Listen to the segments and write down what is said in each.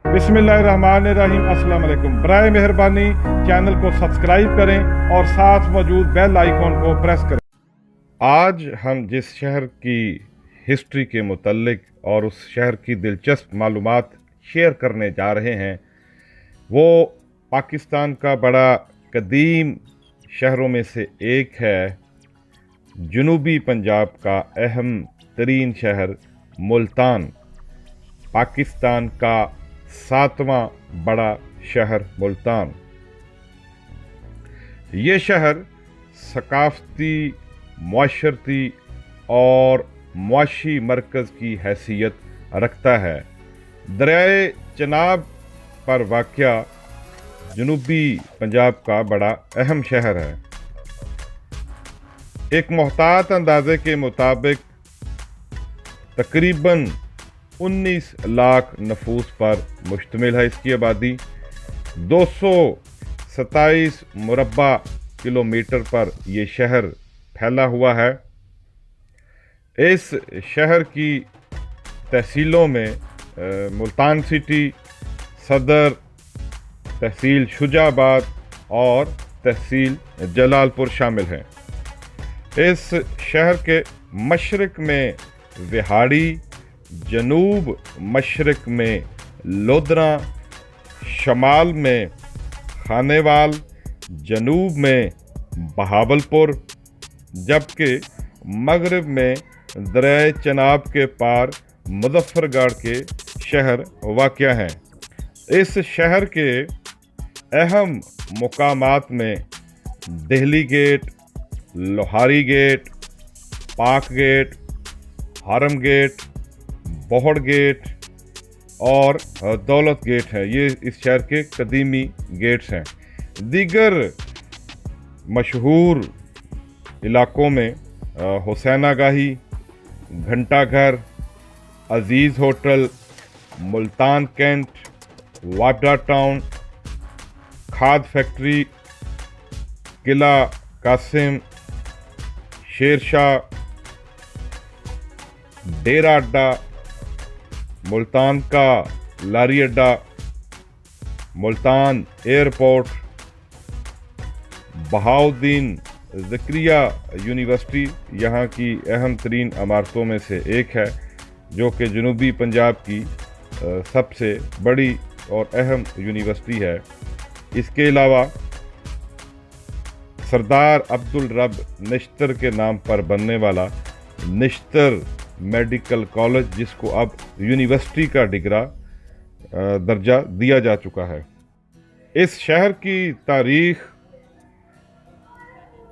बिस्मिल्लाहिर्रहमानिर्रहीम। अस्सलाम वालेकुम। बराए मेहरबानी चैनल को सब्सक्राइब करें और साथ मौजूद बेल आइकॉन को प्रेस करें। आज हम जिस शहर की हिस्ट्री के मुतल्लिक और उस शहर की दिलचस्प मालूमात शेयर करने जा रहे हैं, वो पाकिस्तान का बड़ा कदीम शहरों में से एक है, जनूबी पंजाब का अहम तरीन शहर मुल्तान। पाकिस्तान का 7वां बड़ा शहर मुल्तान। ये शहर सकाफती, मुआशरती और मुआशी मरकज़ की हैसियत रखता है। दरियाए चनाब पर वाक़या जनूबी पंजाब का बड़ा अहम शहर है। एक मुहतात अंदाजे के मुताबिक तकरीबन 19 लाख नफूस पर मुश्तमिल है। इसकी आबादी 227 मुरब्बा किलोमीटर पर यह शहर फैला हुआ है। इस शहर की तहसीलों में मुल्तान सिटी, सदर, तहसील शुजाबाद और तहसील जलालपुर शामिल हैं। इस शहर के मशरक में विहाड़ी, जनूब मशरक में लोधरा, शमाल में खानेवाल, जनूब में बहावलपुर, जबकि मगरब में दरियाए चनाब के पार मुजफ्फरगढ़ के शहर वाक़या हैं। इस शहर के अहम मुकामात में दिल्ली गेट, लोहारी गेट, पाक गेट, हरम गेट, बोहड़ गेट और दौलत गेट है। ये इस शहर के कदीमी गेट्स हैं। दीगर मशहूर इलाकों में हुसैना गाही, घंटा घर, अजीज़ होटल, मुल्तान कैंट, वाडा टाउन, खाद फैक्ट्री, किला कासिम, शेरशाह, डेरा अड्डा, मुल्तान का लारी अड्डा, मुल्तान एयरपोर्ट, बहाउद्दीन ज़करिया यूनिवर्सिटी यहाँ की अहम तरीन इमारतों में से एक है, जो कि जनूबी पंजाब की सबसे बड़ी और अहम यूनिवर्सिटी है। इसके अलावा सरदार अब्दुल रब निश्तर के नाम पर बनने वाला निश्तर मेडिकल कॉलेज, जिसको अब यूनिवर्सिटी का दर्जा दिया जा चुका है। इस शहर की तारीख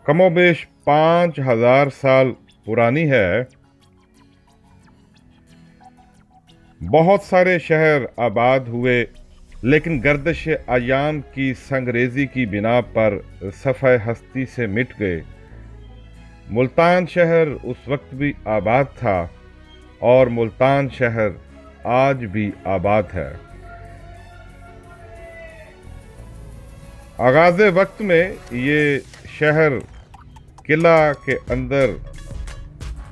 कमोबेश 5000 साल पुरानी है। बहुत सारे शहर आबाद हुए, लेकिन गर्दिश अयाम की संगरेजी की बिना पर सफ़े हस्ती से मिट गए। मुल्तान शहर उस वक्त भी आबाद था और मुल्तान शहर आज भी आबाद है। आगाज़ वक्त में ये शहर किला के अंदर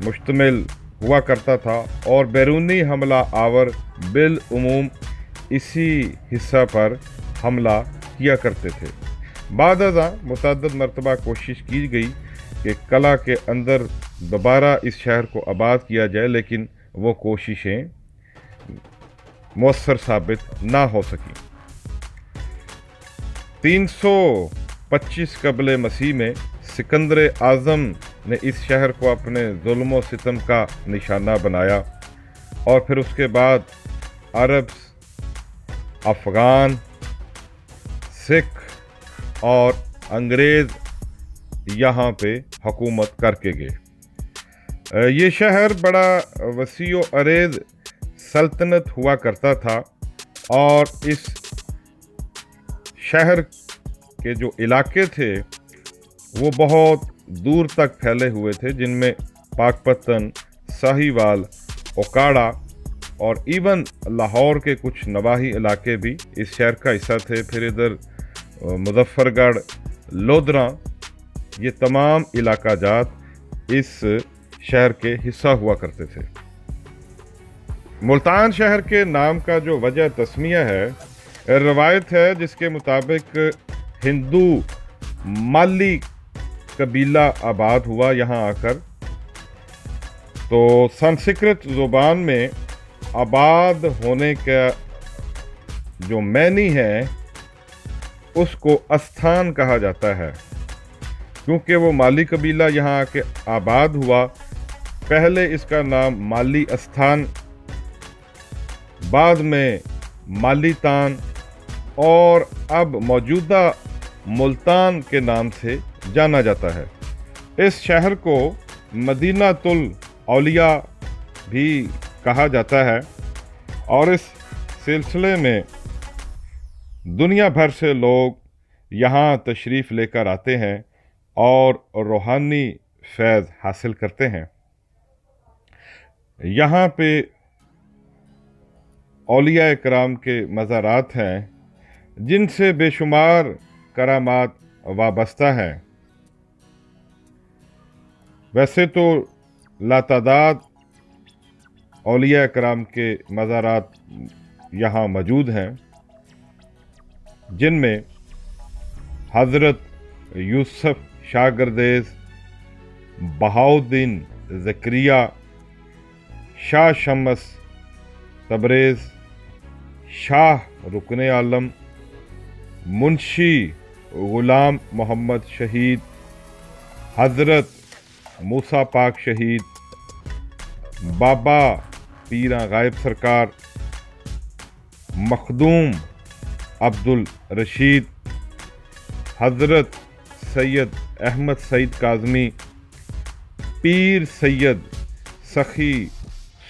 मुश्तमिल हुआ करता था और बैरूनी हमला आवर बिल उमूम इसी हिस्सा पर हमला किया करते थे। बाद अज़ां मुतअद्दिद मरतबा कोशिश की गई कि कला के अंदर दोबारा इस शहर को आबाद किया जाए, लेकिन वो कोशिशें मुअस्सर साबित ना हो सकी। 325 क़ब्ल मसीह में सिकंदर आज़म ने इस शहर को अपने जुल्म व सितम का निशाना बनाया और फिर उसके बाद अरब, अफ़गान, सिख और अंग्रेज़ यहाँ पे हुकूमत करके गए। ये शहर बड़ा वसीओ अरेज़ सल्तनत हुआ करता था और इस शहर के जो इलाके थे वो बहुत दूर तक फैले हुए थे, जिनमें पाकपतन, साहिवाल, ओकाड़ा और इवन लाहौर के कुछ नवाही इलाके भी इस शहर का हिस्सा थे। फिर इधर मुजफ्फरगढ़, लोधरा, ये तमाम इलाका जात इस शहर के हिस्सा हुआ करते थे। मुल्तान शहर के नाम का जो वजह तस्मिया है, रवायत है जिसके मुताबिक हिंदू माली कबीला आबाद हुआ यहाँ आकर। तो संस्कृत ज़ुबान में आबाद होने का जो मैनी है उसको अस्थान कहा जाता है, क्योंकि वो माली कबीला यहाँ आके आबाद हुआ। पहले इसका नाम माली अस्थान, बाद में मालीतान और अब मौजूदा मुल्तान के नाम से जाना जाता है। इस शहर को मदीनातुल औलिया भी कहा जाता है और इस सिलसिले में दुनिया भर से लोग यहाँ तशरीफ़ लेकर आते हैं और रूहानी फैज़ हासिल करते हैं। यहाँ पे औलिया इकराम के मज़ारात हैं जिनसे बेशुमार करामात वाबस्ता हैं। वैसे तो लातादाद औलिया इकराम के मज़ारात यहाँ मौजूद हैं, जिनमें हज़रत यूसुफ शागिर्देज़, बहाउद्दीन ज़करिया, शाह शम्स तबरेज़, शाह रुकने आलम, मुंशी गुलाम मोहम्मद शहीद, हज़रत मूसा पाक शहीद, बाबा पीरा गायब सरकार, मखदूम अब्दुल रशीद, हज़रत सैयद अहमद सईद काज़मी, पीर सैयद सखी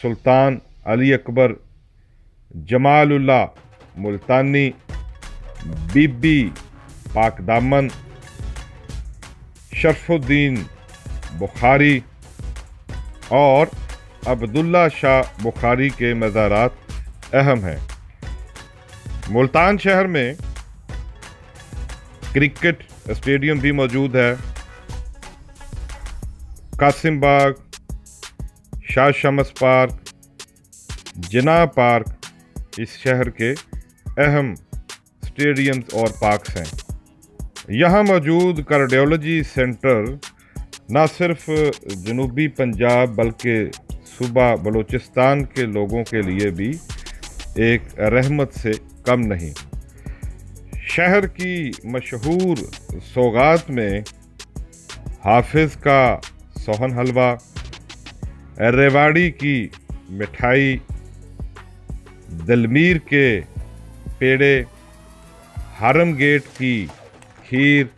सुल्तान अली अकबर, जमालुल्लाह मुल्तानी, बीबी पाक दामन, शरफुद्दीन बुखारी और अब्दुल्ला शाह बुखारी के मज़ारात अहम हैं। मुल्तान शहर में क्रिकेट स्टेडियम भी मौजूद है। कासिम बाग, शाह शम्स पार्क, जिना पार्क इस शहर के अहम स्टेडियम्स और पार्क्स हैं। यहाँ मौजूद कार्डियोलॉजी सेंटर न सिर्फ जनूबी पंजाब बल्कि सूबा बलूचिस्तान के लोगों के लिए भी एक रहमत से कम नहीं। शहर की मशहूर सौगात में हाफिज़ का सोहन हलवा, रेवाड़ी की मिठाई, दलमीर के पेड़े, हरम गेट की खीर,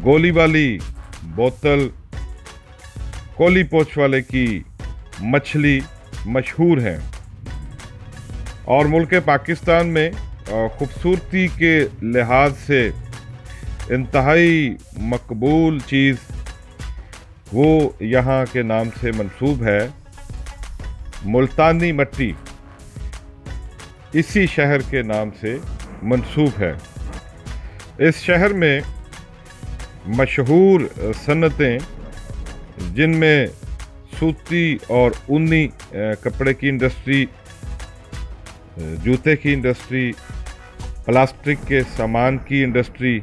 गोली वाली बोतल, कोली पोछ वाले की मछली मशहूर हैं। और मुल्क पाकिस्तान में खूबसूरती के लिहाज से इंतहाई मकबूल चीज़ वो यहाँ के नाम से मंसूब है, मुल्तानी मट्टी इसी शहर के नाम से मंसूब है। इस शहर में मशहूर सनतें, जिनमें सूती और ऊनी कपड़े की इंडस्ट्री, जूते की इंडस्ट्री, प्लास्टिक के सामान की इंडस्ट्री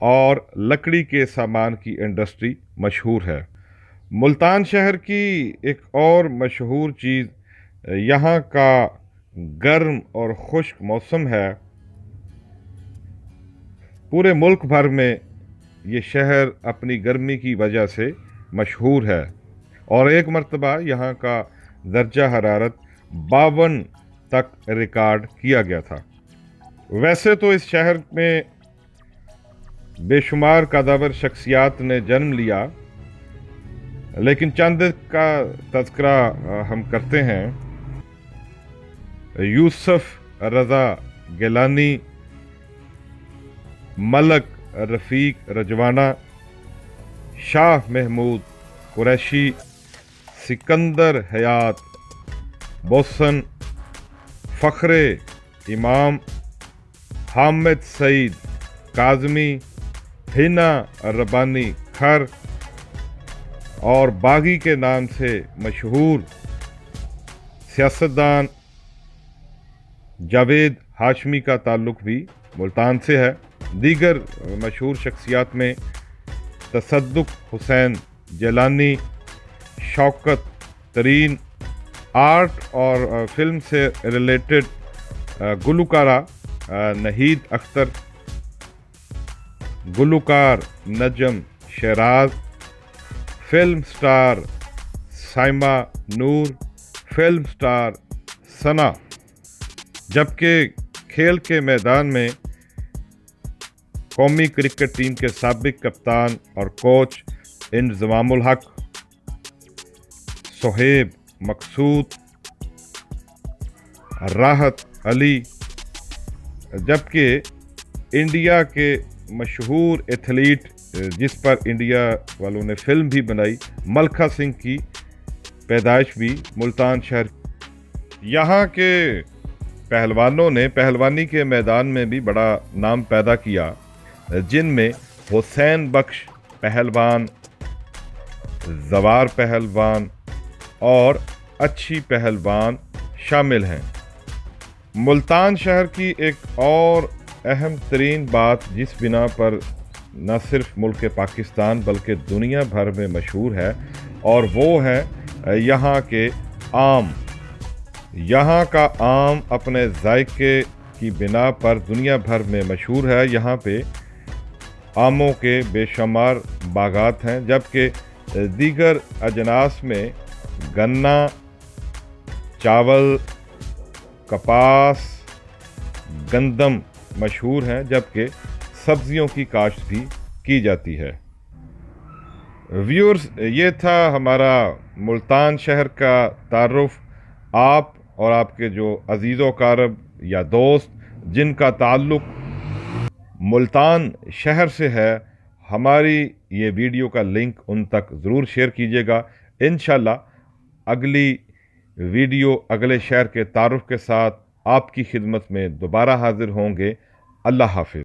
और लकड़ी के सामान की इंडस्ट्री मशहूर है। मुल्तान शहर की एक और मशहूर चीज़ यहाँ का गर्म और खुश्क मौसम है। पूरे मुल्क भर में ये शहर अपनी गर्मी की वजह से मशहूर है और एक मर्तबा यहाँ का दर्जा हरारत 52 तक रिकॉर्ड किया गया था। वैसे तो इस शहर में बेशुमार कादावर शख्सियात ने जन्म लिया, लेकिन चंद का तज़किरा हम करते हैं। यूसुफ रज़ा गिलानी, मलक रफ़ीक रजवाना, शाह महमूद कुरैशी, सिकंदर हयात बोसन, फ़ख्रे इमाम, हामिद सईद काज़मी, हिना रबानी खर और बागी के नाम से मशहूर सियासतदान जावेद हाशमी का ताल्लुक़ भी मुल्तान से है। दीगर मशहूर शख्सियात में तसद्दुक हुसैन जिलानी, शौकत तरीन, आर्ट और फिल्म से रिलेटेड गुलकारा नहीद अख्तर, गुलकार नजम शहराज, फिल्म स्टार साइमा नूर, फिल्म स्टार सना। जबकि खेल के मैदान में कौमी क्रिकेट टीम के साबिक कप्तान और कोच इंजमामुल हक, सोहेब मकसूद, राहत अली। जबकि इंडिया के मशहूर एथलीट जिस पर इंडिया वालों ने फिल्म भी बनाई, मलखा सिंह की पैदाइश भी मुल्तान शहर। यहाँ के पहलवानों ने पहलवानी के मैदान में भी बड़ा नाम पैदा किया, जिनमें हुसैन बख्श पहलवान, जवार पहलवान और अच्छी पहलवान शामिल हैं। मुल्तान शहर की एक और अहम तरीन बात जिस बिना पर न सिर्फ मुल्क पाकिस्तान बल्कि दुनिया भर में मशहूर है, और वो है यहाँ के आम। यहाँ का आम अपने जायके की बिना पर दुनिया भर में मशहूर है। यहाँ पे आमों के बेशुमार बागात हैं, जबकि दीगर अजनास में गन्ना, चावल, कपास, गंदम मशहूर हैं, जबकि सब्जियों की काश्त भी की जाती है। व्यूअर्स, ये था हमारा मुल्तान शहर का तारुफ। आप और आपके जो अजीज़ो कारब या दोस्त जिनका ताल्लुक़ मुल्तान शहर से है, हमारी ये वीडियो का लिंक उन तक ज़रूर शेयर कीजिएगा। इंशाल्लाह अगली वीडियो अगले शहर के तारुफ के साथ आपकी खिदमत में दोबारा हाजिर होंगे। अल्लाह हाफिज़।